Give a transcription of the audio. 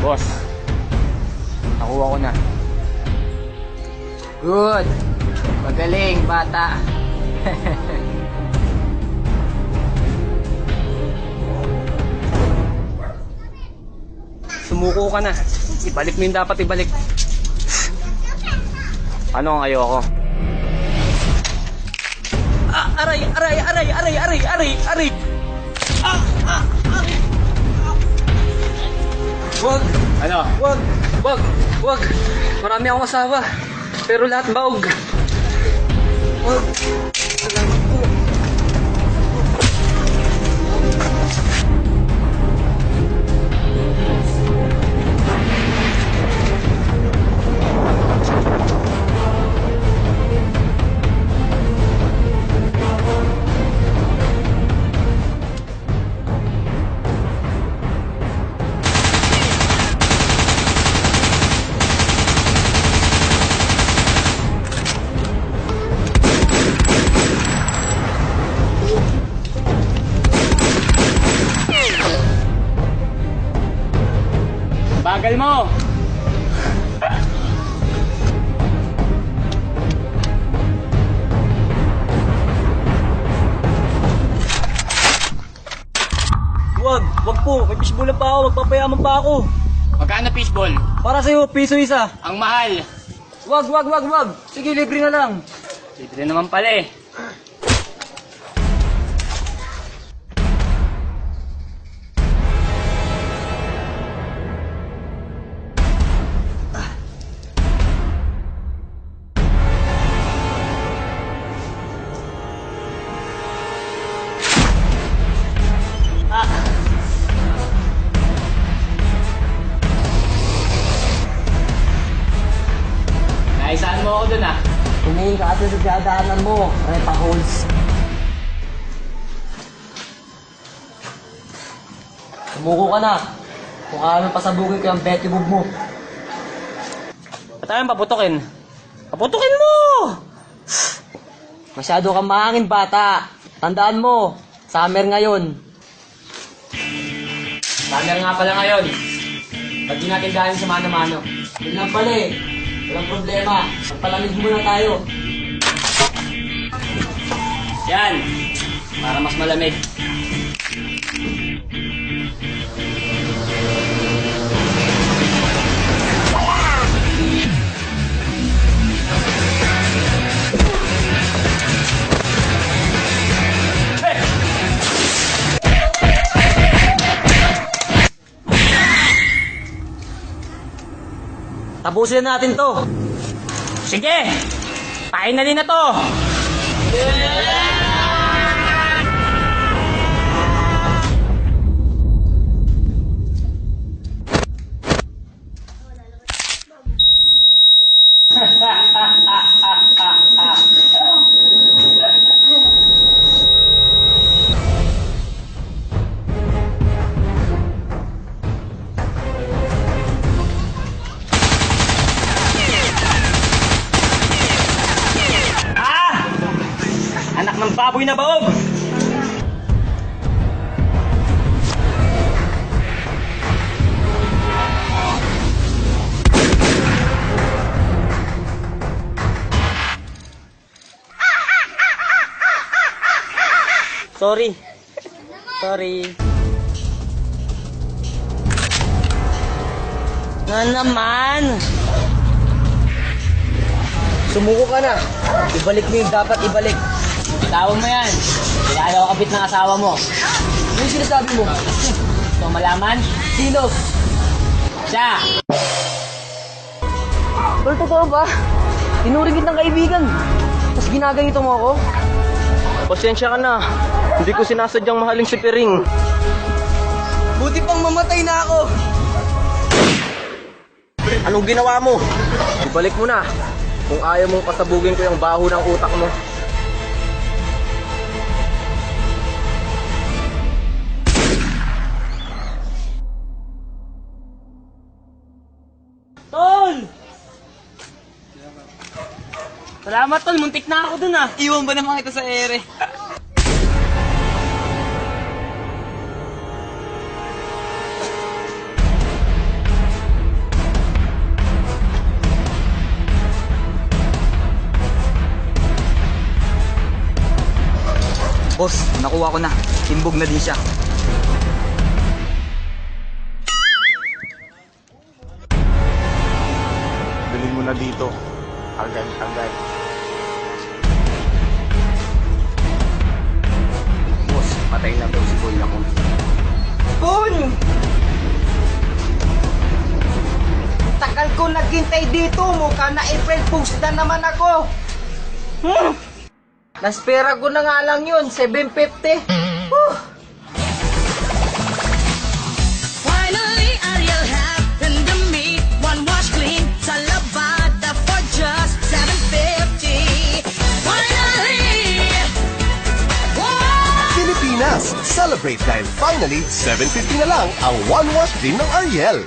Boss, nakuha ko na. Good. Magaling, bata. Sumuko ka na. Ibalik mo yung dapat ibalik. Ano ang ayoko? Aray! Wag! Ano? Wag! Marami akong asawa. Pero lahat baog. Wag! Salamat po. Bagal mo! Wag po. May fishball pa ako. Magpapayaman pa ako. Magkano fishball? Para sa'yo, piso isa. Ang mahal. Wag. Sige, libre na lang. Libre naman pala eh. Naisaan mo ako dun ah. Tumingin ka kasi sa dadaanan mo. Repa holes. Sumuko ka na. Kung kaya pasabugin ko yung Betty Bob mo. Ba't ayaw paputokin? Paputokin mo! Masyado kang mahangin, bata. Tandaan mo, summer ngayon. Summer nga pala ngayon. Ba't di natin dahil sa mano-mano? Yun lang pala eh. Walang problema. Magpalamig muna tayo. Yan! Para mas malamig. Tapusin natin to. Sige! Finally na to! Anak ng baboy na baog! Sorry. Na naman! Sumuko ka na. Ibalik mo yung dapat ibalik. Bitawan mo yan. Kilala ko kabit ng asawa mo. Ano yung sinasabi mo? Gusto mo malaman? Sino? Siya! Tol, totoo ba? Tinuring kitang kaibigan. Tapos ginaganito mo ako? Pasensya ka na. Hindi ko sinasadyang mahalin si Piring. Buti pang mamatay na ako. Anong ginawa mo? Ibalik mo na. Kung ayaw mong pasabugin ko yung baho ng utak mo. Tol! Salamat tol, muntik na ako dun ah. Iwan ba naman kita sa ere? nakuha ko na. Timbog na din siya. Bilhin mo na dito. Agad-agad. Boss, patay na daw si Boy Lacon. Kun! Tagal ko naghintay dito, mukha na April Fools na naman ako. Naspera ko na nga lang yun, 750. Finally, Ariel happened to me. One wash clean, sa Lavada for just $7.50. Finally! Wow! Pilipinas, celebrate dahil finally 750 na lang ang one wash clean ng Ariel.